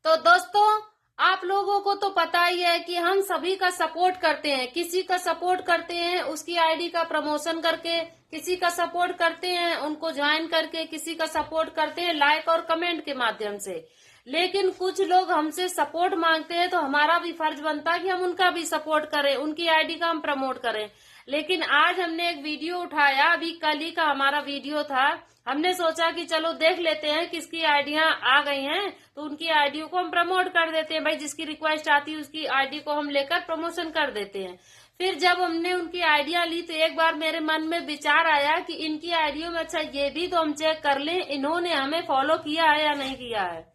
तो दोस्तों, आप लोगों को तो पता ही है कि हम सभी का सपोर्ट करते हैं। किसी का सपोर्ट करते हैं उसकी आईडी का प्रमोशन करके, किसी का सपोर्ट करते हैं उनको ज्वाइन करके, किसी का सपोर्ट करते हैं लाइक और कमेंट के माध्यम से। लेकिन कुछ लोग हमसे सपोर्ट मांगते हैं तो हमारा भी फर्ज बनता है कि हम उनका भी सपोर्ट करें, उनकी आईडी का हम प्रमोट करें। लेकिन आज हमने एक वीडियो उठाया, अभी कल ही का हमारा वीडियो था। हमने सोचा कि चलो देख लेते हैं किसकी आईडियां आ गई हैं तो उनकी आईडियों को हम प्रमोट कर देते हैं। भाई जिसकी रिक्वेस्ट आती है उसकी आईडी को हम लेकर प्रमोशन कर देते हैं। फिर जब हमने उनकी आइडिया ली तो एक बार मेरे मन में विचार आया कि इनकी आइडिया में अच्छा ये भी तो हम चेक कर लें इन्होंने हमें फॉलो किया है या नहीं किया है।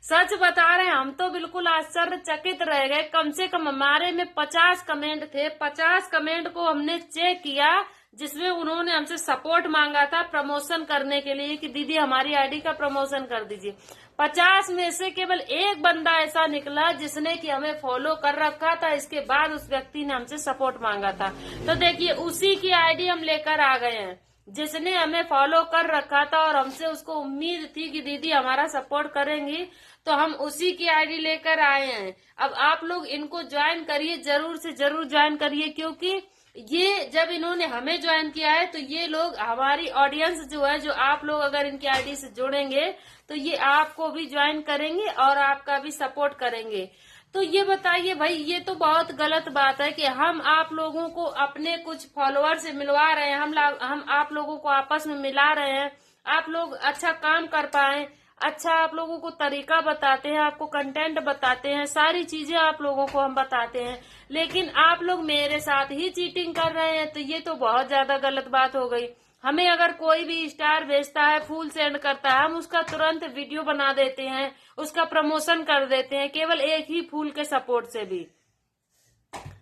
सच बता रहे हैं, हम तो बिल्कुल आश्चर्यचकित रह गए। कम से कम हमारे में 50 कमेंट थे। 50 कमेंट को हमने चेक किया जिसमें उन्होंने हमसे सपोर्ट मांगा था प्रमोशन करने के लिए कि दीदी हमारी आईडी का प्रमोशन कर दीजिए। 50 में से केवल एक बंदा ऐसा निकला जिसने कि हमें फॉलो कर रखा था, इसके बाद उस व्यक्ति ने हमसे सपोर्ट मांगा था। तो देखिए उसी की आईडी हम लेकर आ गए हैं जिसने हमें फॉलो कर रखा था और हमसे उसको उम्मीद थी कि दीदी हमारा सपोर्ट करेंगी, तो हम उसी की आईडी लेकर आए हैं। अब आप लोग इनको ज्वाइन करिए, जरूर से जरूर ज्वाइन करिए, क्योंकि ये जब इन्होंने हमें ज्वाइन किया है तो ये लोग हमारी ऑडियंस जो है, जो आप लोग अगर इनकी आईडी से जुड़ेंगे तो ये आपको भी ज्वाइन करेंगे और आपका भी सपोर्ट करेंगे। तो ये बताइए भाई, ये तो बहुत गलत बात है कि हम आप लोगों को अपने कुछ फॉलोअर से मिलवा रहे हैं, हम आप लोगों को आपस में मिला रहे हैं, आप लोग अच्छा काम कर पाए, अच्छा आप लोगों को तरीका बताते हैं, आपको कंटेंट बताते हैं, सारी चीजें आप लोगों को हम बताते हैं, लेकिन आप लोग मेरे साथ ही चीटिंग कर रहे हैं। तो ये तो बहुत ज्यादा गलत बात हो गई। हमें अगर कोई भी स्टार भेजता है, फूल सेंड करता है, हम उसका तुरंत वीडियो बना देते हैं, उसका प्रमोशन कर देते हैं, केवल एक ही फूल के सपोर्ट से भी।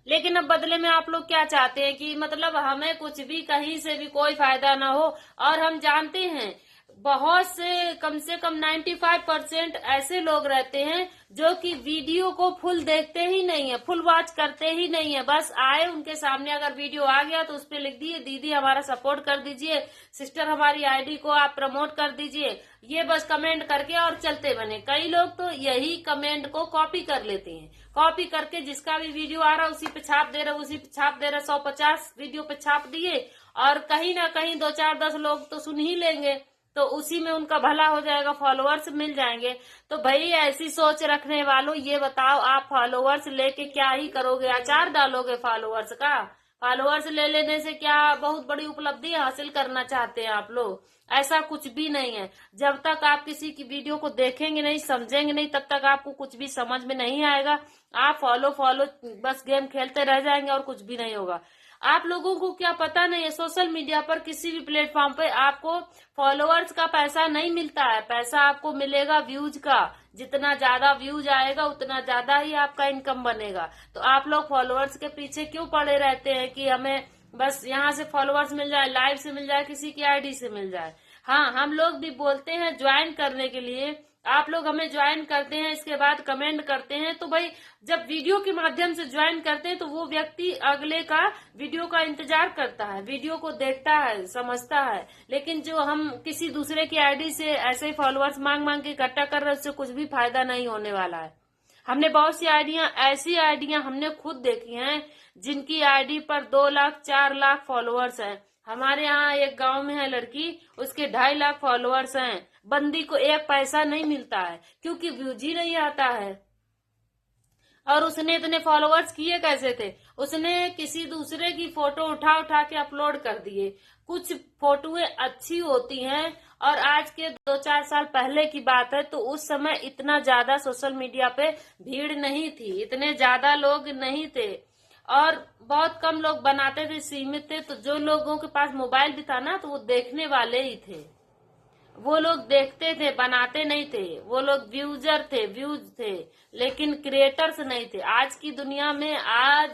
लेकिन अब बदले में आप लोग क्या चाहते हैं कि मतलब हमें कुछ भी कहीं से भी कोई फायदा ना हो। और हम जानते हैं बहुत से कम 95% ऐसे लोग रहते हैं जो कि वीडियो को फुल देखते ही नहीं है, फुल वॉच करते ही नहीं है। बस आए उनके सामने अगर वीडियो आ गया तो उस पर लिख दिए दीदी हमारा सपोर्ट कर दीजिए, सिस्टर हमारी आईडी को आप प्रमोट कर दीजिए, ये बस कमेंट करके और चलते बने। कई लोग तो यही कमेंट को कॉपी कर लेते हैं, कॉपी करके जिसका भी वीडियो आ रहा है उसी पे छाप दे रहे, उसी पे छाप दे रहे। 150 वीडियो पे छाप दिए और कहीं ना कहीं 2 4 10 लोग तो सुन ही लेंगे, तो उसी में उनका भला हो जाएगा, फॉलोअर्स मिल जाएंगे। तो भाई ऐसी सोच रखने वालों, ये बताओ आप फॉलोअर्स लेके क्या ही करोगे? अचार डालोगे फॉलोअर्स का? फॉलोअर्स ले लेने से क्या बहुत बड़ी उपलब्धि हासिल करना चाहते हैं आप लोग? ऐसा कुछ भी नहीं है। जब तक आप किसी की वीडियो को देखेंगे नहीं, समझेंगे नहीं, तब तक आपको कुछ भी समझ में नहीं आएगा। आप फॉलो बस गेम खेलते रह जाएंगे और कुछ भी नहीं होगा। आप लोगों को क्या पता नहीं है, सोशल मीडिया पर किसी भी प्लेटफॉर्म पे आपको फॉलोअर्स का पैसा नहीं मिलता है, पैसा आपको मिलेगा व्यूज का। जितना ज्यादा व्यूज आएगा उतना ज्यादा ही आपका इनकम बनेगा। तो आप लोग फॉलोअर्स के पीछे क्यों पड़े रहते हैं कि हमें बस यहाँ से फॉलोअर्स मिल जाए, लाइव से मिल जाए, किसी की आईडी से मिल जाए। हाँ, हम लोग भी बोलते हैं ज्वाइन करने के लिए, आप लोग हमें ज्वाइन करते हैं, इसके बाद कमेंट करते हैं। तो भाई जब वीडियो के माध्यम से ज्वाइन करते हैं तो वो व्यक्ति अगले का वीडियो का इंतजार करता है, वीडियो को देखता है, समझता है। लेकिन जो हम किसी दूसरे की आईडी से ऐसे ही फॉलोअर्स मांग मांग के इकट्ठा कर रहे हैं, उससे कुछ भी फायदा नहीं होने वाला है। हमने बहुत सी ऐसी आईडियां हमने खुद देखी हैं जिनकी आईडी पर 2 लाख 4 लाख फॉलोअर्स हैं। हमारे यहाँ एक गांव में है लड़की, उसके 2.5 लाख फॉलोअर्स हैं। बंदी को 1 पैसा नहीं मिलता है क्योंकि व्यूज ही नहीं आता है। और उसने इतने फॉलोअर्स किए कैसे थे? उसने किसी दूसरे की फोटो उठा उठा के अपलोड कर दिए। कुछ फोटोएं अच्छी होती हैं, और आज के 2 4 साल पहले की बात है तो उस समय इतना ज्यादा सोशल मीडिया पे भीड़ नहीं थी, इतने ज्यादा लोग नहीं थे और बहुत कम लोग बनाते थे, सीमित थे। तो जो लोगों के पास मोबाइल भी था ना तो वो देखने वाले ही थे, वो लोग देखते थे, बनाते नहीं थे। वो लोग व्यूज थे, लेकिन क्रिएटर्स नहीं थे। आज की दुनिया में आज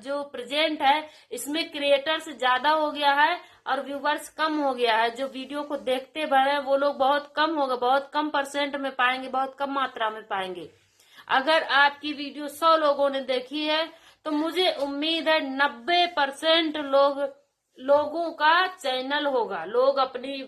जो प्रेजेंट है इसमें क्रिएटर्स ज्यादा हो गया है और व्यूवर्स कम हो गया है। जो वीडियो को देखते हैं वो लोग बहुत कम होगा, बहुत कम परसेंट में पाएंगे, बहुत कम मात्रा में पाएंगे। अगर आपकी वीडियो 100 लोगों ने देखी है तो मुझे उम्मीद है 90% लोग लोगों का चैनल होगा, लोग अपनी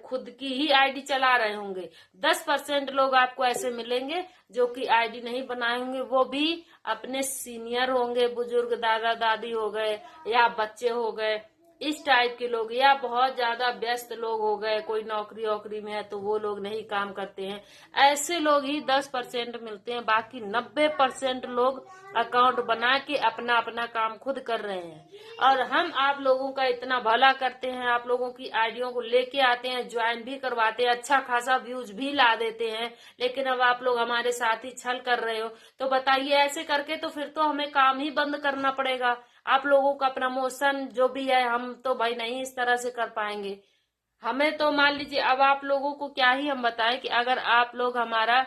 खुद की ही आईडी चला रहे होंगे। 10% लोग आपको ऐसे मिलेंगे जो कि आईडी नहीं बनाए होंगे, वो भी अपने सीनियर होंगे, बुजुर्ग दादा दादी हो गए या बच्चे हो गए, इस टाइप के लोग, या बहुत ज्यादा व्यस्त लोग हो गए, कोई नौकरी वोकरी में है तो वो लोग नहीं काम करते हैं। ऐसे लोग ही 10% मिलते हैं, बाकी 90% लोग अकाउंट बना के अपना अपना काम खुद कर रहे हैं। और हम आप लोगों का इतना भला करते हैं, आप लोगों की आइडियो को लेके आते हैं, ज्वाइन भी करवाते हैं, अच्छा खासा व्यूज भी ला देते हैं, लेकिन अब आप लोग हमारे साथ ही छल कर रहे हो। तो बताइए, ऐसे करके तो फिर तो हमें काम ही बंद करना पड़ेगा। आप लोगों का प्रमोशन जो भी है, हम तो भाई नहीं इस तरह से कर पाएंगे। हमें तो मान लीजिए, अब आप लोगों को क्या ही हम बताएं कि अगर आप लोग हमारा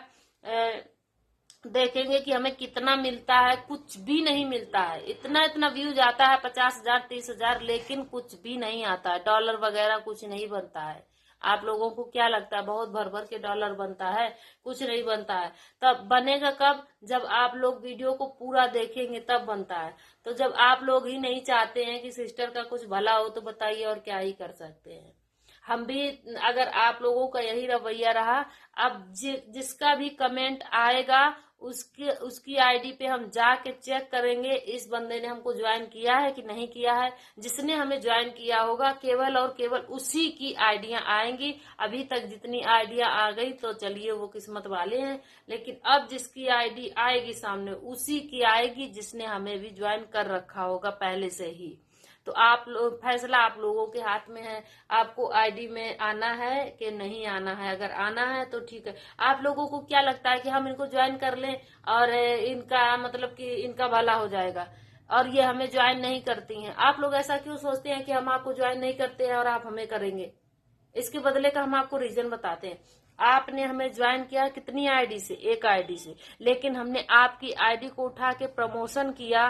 देखेंगे कि हमें कितना मिलता है, कुछ भी नहीं मिलता है। इतना इतना व्यूज आता है, 50,000 30,000, लेकिन कुछ भी नहीं आता है, डॉलर वगैरह कुछ नहीं बनता है। आप लोगों को क्या लगता है बहुत भर भर के डॉलर बनता है? कुछ नहीं बनता है। तब बनेगा कब? जब आप लोग वीडियो को पूरा देखेंगे तब बनता है। तो जब आप लोग ही नहीं चाहते हैं कि सिस्टर का कुछ भला हो, तो बताइए और क्या ही कर सकते हैं। हम भी, अगर आप लोगों का यही रवैया रहा, अब जिसका भी कमेंट आएगा उसकी आईडी पे हम जाके चेक करेंगे इस बंदे ने हमको ज्वाइन किया है कि नहीं किया है। जिसने हमें ज्वाइन किया होगा केवल और केवल उसी की आईडियां आएंगी। अभी तक जितनी आईडियां आ गई तो चलिए वो किस्मत वाले हैं, लेकिन अब जिसकी आईडी आएगी सामने उसी की आएगी जिसने हमें भी ज्वाइन कर रखा होगा पहले से ही। तो आप लोग, फैसला आप लोगों के हाथ में है, आपको आईडी में आना है कि नहीं आना है। अगर आना है तो ठीक है। आप लोगों को क्या लगता है कि हम इनको ज्वाइन कर लें और इनका मतलब कि इनका भला हो जाएगा, और ये हमें ज्वाइन नहीं करती हैं? आप लोग ऐसा क्यों सोचते हैं कि हम आपको ज्वाइन नहीं करते हैं और आप हमें करेंगे? इसके बदले का हम आपको रीजन बताते हैं। आपने हमें ज्वाइन किया कितनी आईडी से? एक आईडी से, लेकिन हमने आपकी आईडी को उठा के प्रमोशन किया।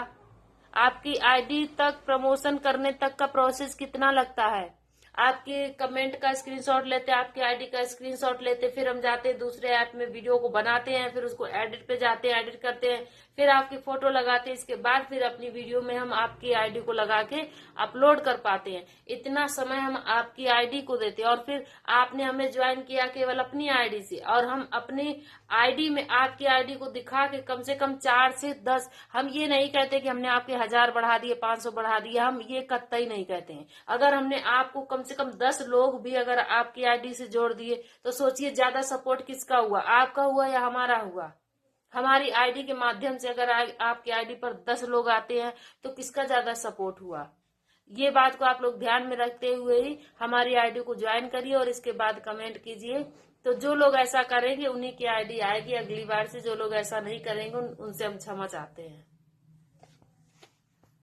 आपकी आईडी तक प्रमोशन करने तक का प्रोसेस कितना लगता है? आपके कमेंट का स्क्रीनशॉट लेते, आपकी आईडी का स्क्रीनशॉट लेते, फिर हम जाते दूसरे ऐप में वीडियो को बनाते हैं, फिर उसको एडिट पे जाते हैं, एडिट करते हैं, फिर आपकी फोटो लगाते हैं, इसके बाद फिर अपनी वीडियो में हम आपकी आईडी को लगा के अपलोड कर पाते हैं। इतना समय हम आपकी आईडी को देते हैं, और फिर आपने हमें ज्वाइन किया केवल अपनी आईडी से, और हम अपनी आईडी में आपकी आईडी को दिखा के कम से कम 4 से 10, हम ये नहीं कहते कि हमने आपके 1000 बढ़ा दिए, 500 बढ़ा दिए, हम ये कतई नहीं कहते हैं। अगर हमने आपको कम से कम 10 लोग भी अगर आपकी आईडी से जोड़ दिए, तो सोचिए ज्यादा सपोर्ट किसका हुआ, आपका हुआ या हमारा हुआ? हमारी आईडी के माध्यम से अगर आपकी आईडी पर 10 लोग आते हैं तो किसका ज्यादा सपोर्ट हुआ? ये बात को आप लोग ध्यान में रखते हुए ही हमारी आईडी को ज्वाइन करिए और इसके बाद कमेंट कीजिए। तो जो लोग ऐसा करेंगे उन्हीं की आईडी आएगी अगली बार से। जो लोग ऐसा नहीं करेंगे उनसे हम क्षमा चाहते हैं।